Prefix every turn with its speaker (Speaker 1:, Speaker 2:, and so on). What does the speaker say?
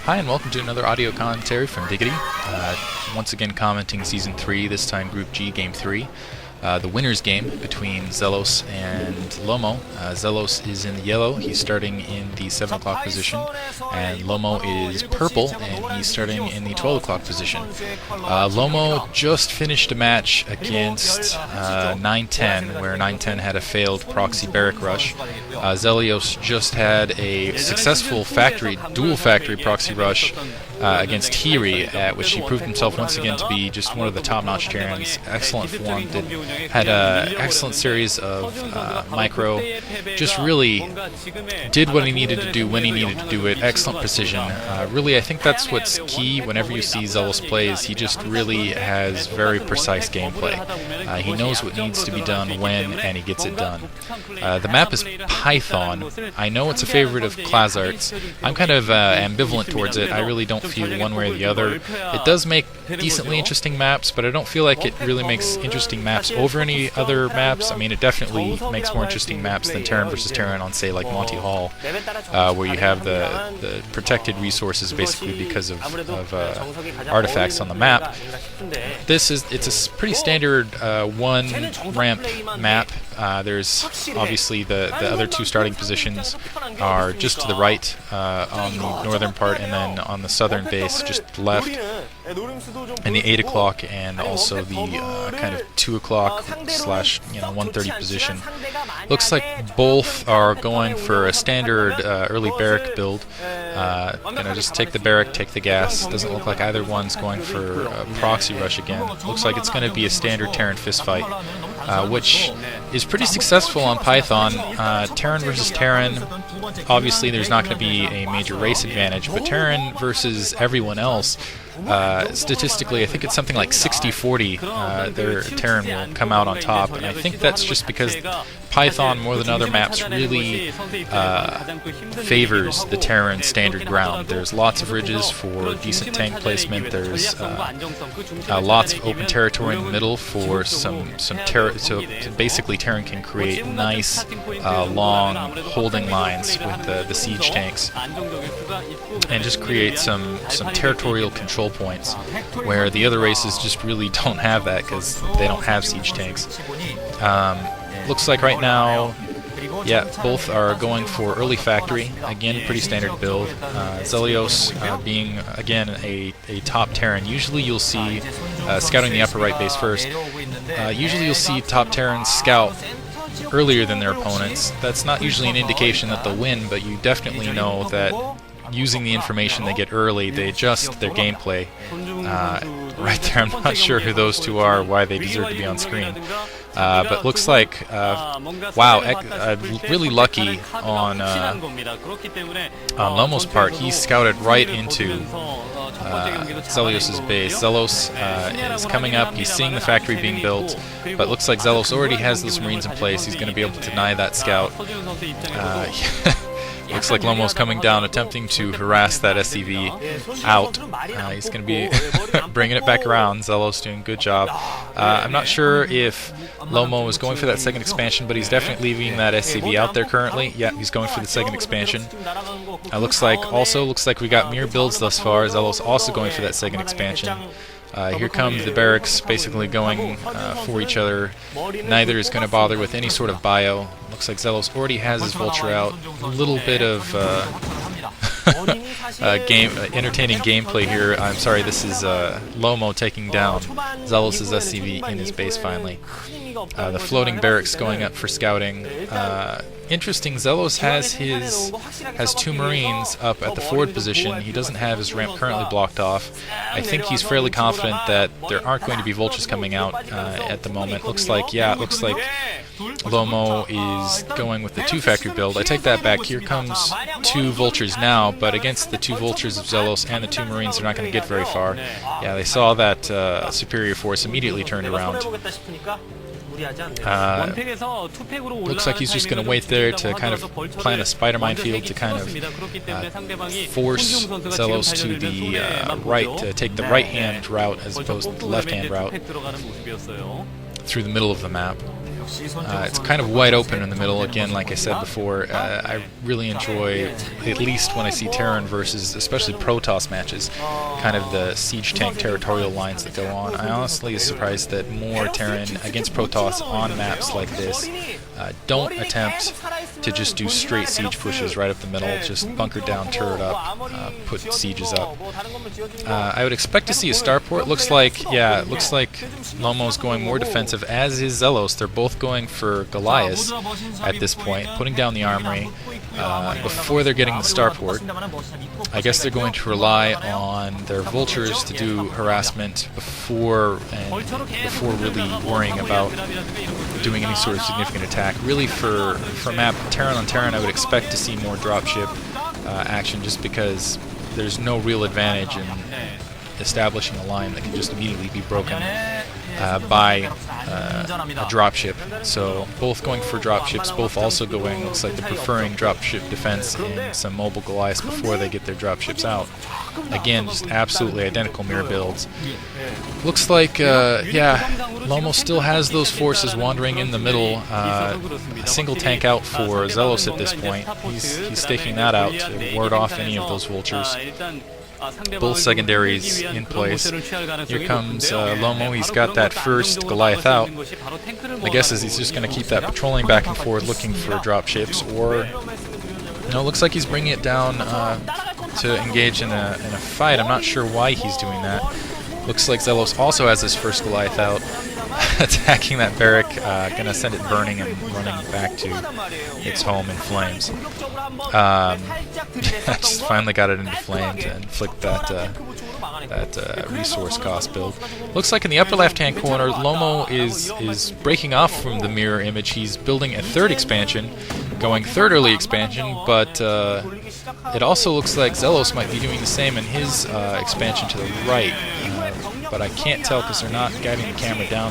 Speaker 1: Hi and welcome to another audio commentary from Diggity. Once again commenting Season 3, this time Group G, Game 3. The winner's game between Xellos and Lomo. Xellos is in the yellow, he's starting in the 7 o'clock position, and Lomo is purple, and he's starting in the 12 o'clock position. Lomo just finished a match against 910, where 910 had a failed proxy barrack rush. Xellos just had a successful dual factory proxy rush against Hery, at which he proved himself once again to be just one of the top-notch Terrans. Excellent form, had an excellent series of micro, just really did what he needed to do when he needed to do it. Excellent precision. Really, I think that's what's key whenever you see Xellos plays. He just really has very precise gameplay. He knows what needs to be done when, and he gets it done. The map is Python. I know it's a favorite of klazartSC. I'm kind of ambivalent towards it. I really don't feel one way or the other. It does make decently interesting maps, but I don't feel like it really makes interesting maps over any other maps. I mean, it definitely makes more interesting maps than Terran versus Terran on, say, like Monty Hall, where you have the protected resources basically because of artifacts on the map. It's a pretty standard one ramp map. There's obviously the other two starting positions are just to the right on the northern part, and then on the southern base just left, and the 8 o'clock and also the kind of 2 o'clock slash 1:30 position. Looks like both are going for a standard early barrack build. Just take the barrack, take the gas. Doesn't look like either one's going for a proxy rush again. Looks like it's going to be a standard Terran fistfight, which is pretty successful on Python. Terran versus Terran, obviously there's not going to be a major race advantage, but Terran versus everyone else, statistically I think it's something like 60-40, their Terran will come out on top, and I think that's just because Python, more than other maps, really favors the Terran standard ground. There's lots of ridges for decent tank placement. There's lots of open territory in the middle for some Terran. So basically, Terran can create nice, long holding lines with the siege tanks, and just create some territorial control points where the other races just really don't have that because they don't have siege tanks. Looks like right now, both are going for early factory. Again, pretty standard build. Xellos being, again, a top Terran. Usually you'll see, scouting the upper right base first, usually you'll see top Terrans scout earlier than their opponents. That's not usually an indication that they'll win, but you definitely know that using the information they get early, they adjust their gameplay. Right there, I'm not sure who those two are, why they deserve to be on screen. But looks like, wow, really lucky on Lomo's part. He scouted right into Xellos' base. Xellos is coming up, he's seeing the factory being built, but looks like Xellos already has those Marines in place. He's going to be able to deny that scout. Looks like Lomo's coming down, attempting to harass that SCV out. He's going to be bringing it back around. Xellos doing a good job. I'm not sure if Lomo is going for that second expansion, but he's definitely leaving that SCV out there currently. Yeah, he's going for the second expansion. Looks like we got mirror builds thus far. Xellos also going for that second expansion. Here come the barracks basically going for each other. Neither is going to bother with any sort of bio. Looks like Xellos already has his vulture out. A little bit of entertaining gameplay here. I'm sorry, this is Lomo taking down Xellos' SCV in his base finally. The floating barracks going up for scouting. Interesting, Xellos has 2 Marines up at the forward position. He doesn't have his ramp currently blocked off. I think he's fairly confident that there aren't going to be vultures coming out at the moment. Looks like Lomo is going with the 2 factory build. I take that back. Here comes 2 vultures now, but against the 2 vultures of Xellos and the 2 Marines, they're not going to get very far. Yeah, they saw that superior force, immediately turned around. Looks like he's just going to wait there to kind of plant a spider minefield to kind of force Xellos to the right, to take the right-hand route as opposed to the left-hand route. through the middle of the map. It's kind of wide open in the middle. Again, like I said before, I really enjoy, at least when I see Terran versus especially Protoss matches, kind of the siege tank territorial lines that go on. I honestly is surprised that more Terran against Protoss on maps like this don't attempt to just do straight siege pushes right up the middle, just bunker down, turret up, put sieges up. I would expect to see a starport. Looks like Lomo's going more defensive, as is Xellos. They're both going for Goliaths at this point, putting down the armory before they're getting the starport. I guess they're going to rely on their vultures to do harassment before really worrying about doing any sort of significant attack. Really, for map Terran on Terran, I would expect to see more dropship action, just because there's no real advantage in establishing a line that can just immediately be broken by a dropship. So both going for dropships, both also going, looks like they're preferring dropship defense and some mobile Goliaths before they get their dropships out. Again, just absolutely identical mirror builds. Looks like, Lomo still has those forces wandering in the middle. A single tank out for Xellos at this point. He's staking that out to ward off any of those vultures. Both secondaries in place. Here comes Lomo. He's got that first Goliath out. My guess is he's just going to keep that patrolling back and forth, looking for dropships, or no, looks like he's bringing it down to engage in a fight. I'm not sure why he's doing that. Looks like Xellos also has his first Goliath out, attacking that barrack, gonna send it burning and running back to its home in flames. Just finally got it into flame to inflict that resource cost build. Looks like in the upper left-hand corner, Lomo is breaking off from the mirror image. He's building a third expansion, going third early expansion, but it also looks like Xellos might be doing the same in his expansion to the right. But I can't tell because they're not guiding the camera down